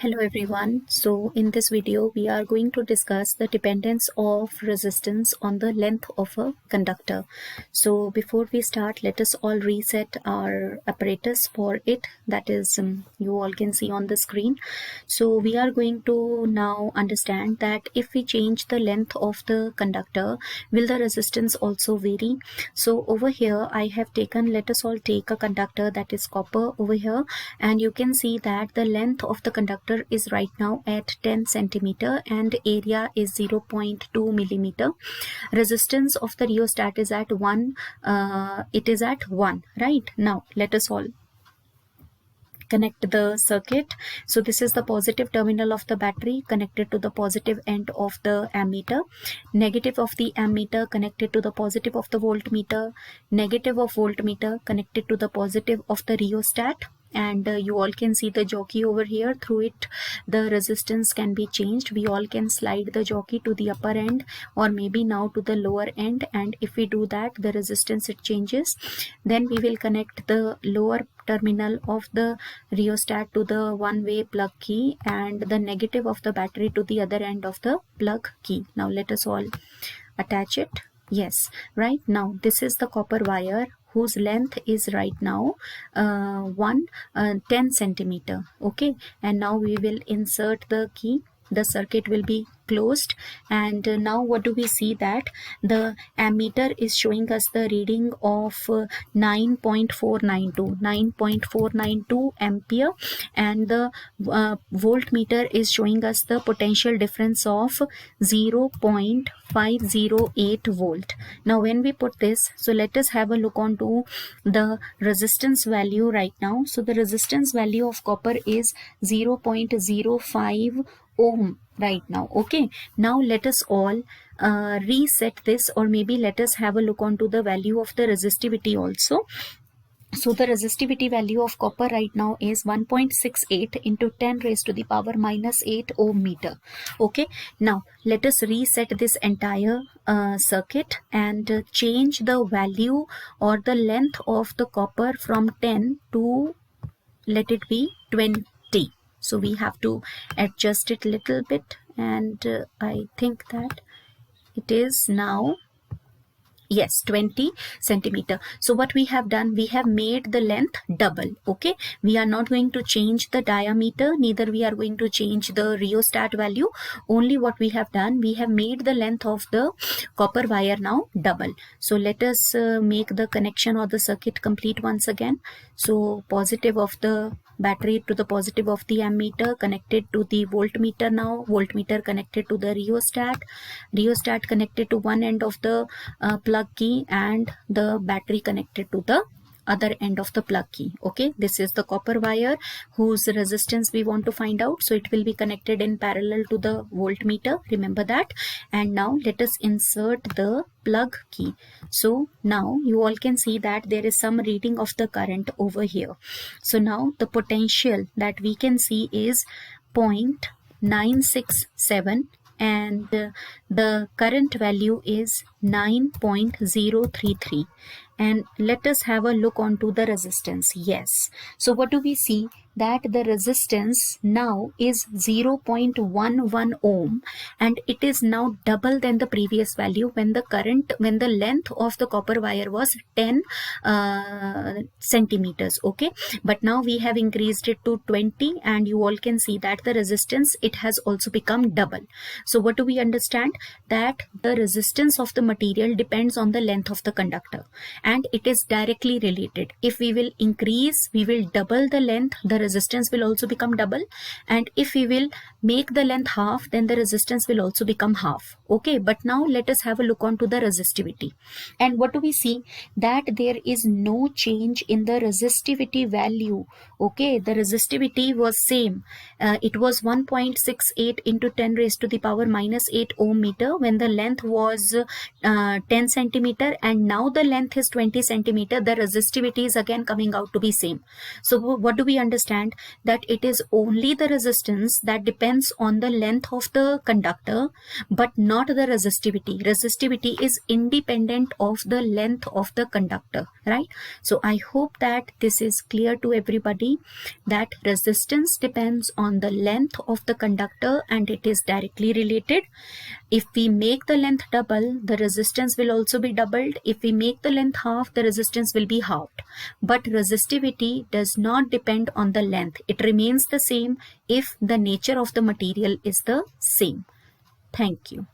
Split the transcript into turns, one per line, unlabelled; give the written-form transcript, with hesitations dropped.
Hello everyone. So in this video we are going to discuss the dependence of resistance on the length of a conductor. So before we start, let us all reset our apparatus for it, that is you all can see on the screen. So we are going to now understand that if we change the length of the conductor, will the resistance also vary? So over here I have taken, let us all take a conductor that is copper over here, and you can see that the length of the conductor is right now at 10 centimeter and area is 0.2 millimeter. Resistance of the rheostat is at 1, it is at 1 right now. Let us all connect the circuit. So this is the positive terminal of the battery connected to the positive end of the ammeter, negative of the ammeter connected to the positive of the voltmeter, negative of voltmeter connected to the positive of the rheostat. And you all can see the jockey over here. Through it the resistance can be changed. We all can slide the jockey to the upper end or maybe now to the lower end, and if we do that the resistance it changes. Then we will connect the lower terminal of the rheostat to the one-way plug key and the negative of the battery to the other end of the plug key. Now let us all attach it. Yes, right now this is the copper wire whose length is right now 10 centimeter. Okay, and now we will insert the key. The circuit will be closed, and now what do we see? That the ammeter is showing us the reading of 9.492 ampere, and the voltmeter is showing us the potential difference of 0.508 volt. Now when we put this, so let us have a look on to the resistance value right now. So the resistance value of copper is 0.05 ohm right now. Okay, now let us all reset this, or maybe let us have a look on to the value of the resistivity also. So the resistivity value of copper right now is 1.68 into 10 raised to the power minus 8 ohm meter. Okay, now let us reset this entire circuit and change the value or the length of the copper from 10 to, let it be 20. So we have to adjust it little bit, and I think that it is now, yes, 20 centimeter. So what we have done, we have made the length double. Okay, we are not going to change the diameter, neither we are going to change the rheostat value. Only what we have done, we have made the length of the copper wire now double. So let us make the connection or the circuit complete once again. So positive of the battery to the positive of the ammeter connected to the voltmeter, now voltmeter connected to the rheostat connected to one end of the plug key, and the battery connected to the other end of the plug key. Okay, this is the copper wire whose resistance we want to find out, so it will be connected in parallel to the voltmeter, remember that. And now let us insert the plug key. So now you all can see that there is some reading of the current over here. So now the potential that we can see is 0.967 and the current value is 9.033. And let us have a look onto the resistance. Yes, so what do we see? That the resistance now is 0.11 ohm, and it is now double than the previous value when the length of the copper wire was 10 centimeters. Okay, but now we have increased it to 20, and you all can see that the resistance, it has also become double. So what do we understand? That the resistance of the material depends on the length of the conductor, and it is directly related. If we will increase, we will double the length, the resistance will also become double, and if we will make the length half, then the resistance will also become half. Okay, but now let us have a look on to the resistivity. And what do we see? That there is no change in the resistivity value. Okay, the resistivity was same. It was 1.68 into 10 raised to the power minus 8 ohm meter when the length was 10 centimeter, and now the length is 20 centimeter, the resistivity is again coming out to be same. So what do we understand? That it is only the resistance that depends on the length of the conductor, but not the resistivity. Resistivity is independent of the length of the conductor, right? So I hope that this is clear to everybody, that resistance depends on the length of the conductor and it is directly related. If we make the length double, the resistance will also be doubled. If we make the length half, the resistance will be halved. But resistivity does not depend on the length. It remains the same if the nature of the material is the same. Thank you.